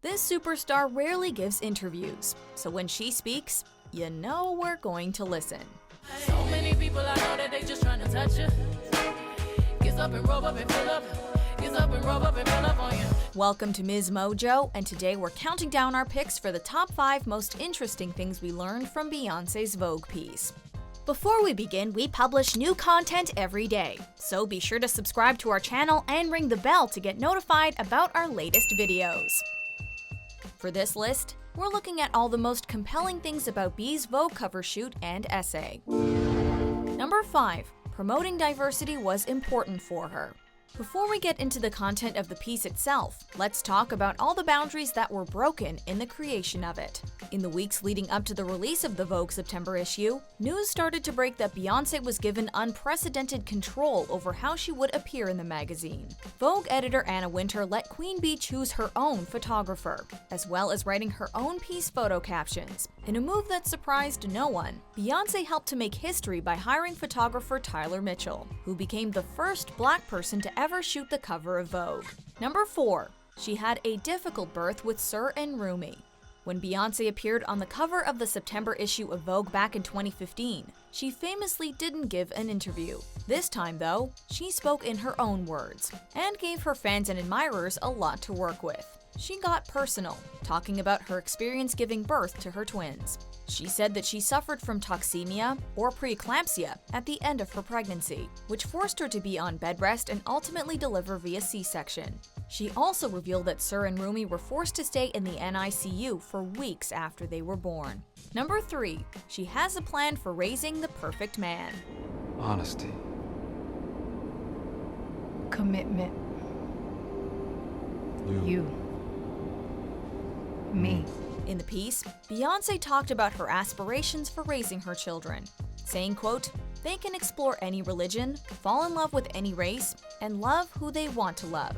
This superstar rarely gives interviews, so when she speaks, you know we're going to listen. So many people I know that they just trying to touch you. Gets up and rub up and fill up. Gets up and rub up and fill up on you. Welcome to MsMojo, and today we're counting down our picks for the top 5 most interesting things we learned from Beyoncé's Vogue piece. Before we begin, we publish new content every day, so be sure to subscribe to our channel and ring the bell to get notified about our latest videos. For this list, we're looking at all the most compelling things about B's Vogue cover shoot and essay. Number 5. Promoting diversity was important for her. Before we get into the content of the piece itself, let's talk about all the boundaries that were broken in the creation of it. In the weeks leading up to the release of the Vogue September issue, news started to break that Beyoncé was given unprecedented control over how she would appear in the magazine. Vogue editor Anna Wintour let Queen Bee choose her own photographer, as well as writing her own piece photo captions. In a move that surprised no one, Beyoncé helped to make history by hiring photographer Tyler Mitchell, who became the first Black person to ever shoot the cover of Vogue. Number 4. She had a difficult birth with Sir and Rumi. When Beyoncé appeared on the cover of the September issue of Vogue back in 2015, she famously didn't give an interview. This time, though, she spoke in her own words and gave her fans and admirers a lot to work with. She got personal, talking about her experience giving birth to her twins. She said that she suffered from toxemia or preeclampsia at the end of her pregnancy, which forced her to be on bed rest and ultimately deliver via C-section. She also revealed that Sir and Rumi were forced to stay in the NICU for weeks after they were born. Number 3. She has a plan for raising the perfect man. Honesty. Commitment. You. Me. In the piece, Beyoncé talked about her aspirations for raising her children, saying, quote, "They can explore any religion, fall in love with any race, and love who they want to love."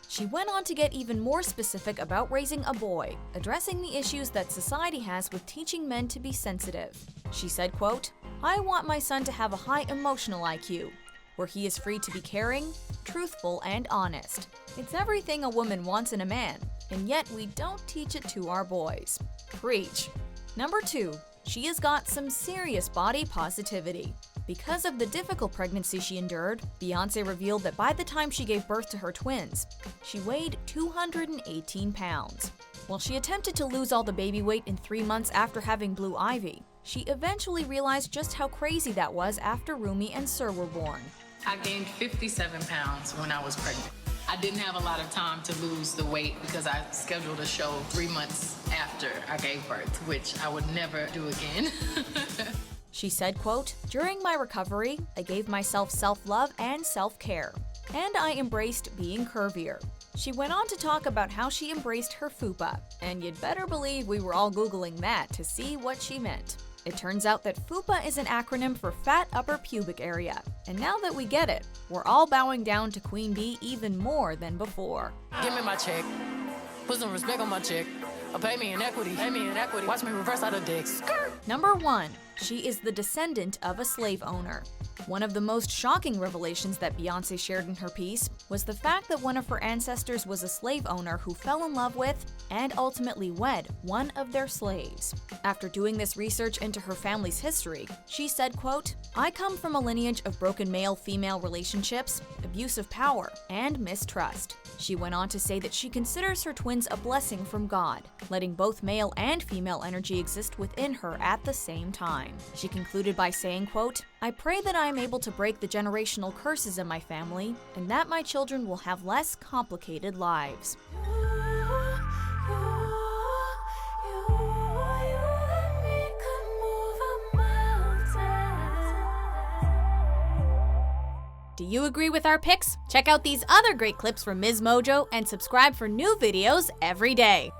She went on to get even more specific about raising a boy, addressing the issues that society has with teaching men to be sensitive. She said, quote, "I want my son to have a high emotional IQ, where he is free to be caring, truthful, and honest. It's everything a woman wants in a man, and yet we don't teach it to our boys." Preach. Number 2. She has got some serious body positivity. Because of the difficult pregnancy she endured, Beyoncé revealed that by the time she gave birth to her twins, she weighed 218 pounds. While she attempted to lose all the baby weight in 3 months after having blue ivy, she eventually realized just how crazy that was after Rumi and Sir were born. I gained 57 pounds when I was pregnant. I didn't have a lot of time to lose the weight because I scheduled a show 3 months after I gave birth, which I would never do again. She said, quote, "During my recovery, I gave myself self-love and self-care, and I embraced being curvier." She went on to talk about how she embraced her fupa, and you'd better believe we were all Googling that to see what she meant. It turns out that FUPA is an acronym for Fat Upper Pubic Area, and now that we get it, we're all bowing down to Queen Bee even more than before. Give me my check. Put some respect on my check. Pay me in equity. Pay me in equity. Watch me reverse out of dicks. Number 1. She is the descendant of a slave owner. One of the most shocking revelations that Beyoncé shared in her piece was the fact that one of her ancestors was a slave owner who fell in love with and ultimately wed one of their slaves. After doing this research into her family's history, she said, quote, "I come from a lineage of broken male-female relationships, abuse of power, and mistrust." She went on to say that she considers her twins a blessing from God, letting both male and female energy exist within her at the same time. She concluded by saying, quote, "I pray that I am able to break the generational curses in my family and that my children will have less complicated lives." Do you agree with our picks? Check out these other great clips from MsMojo and subscribe for new videos every day.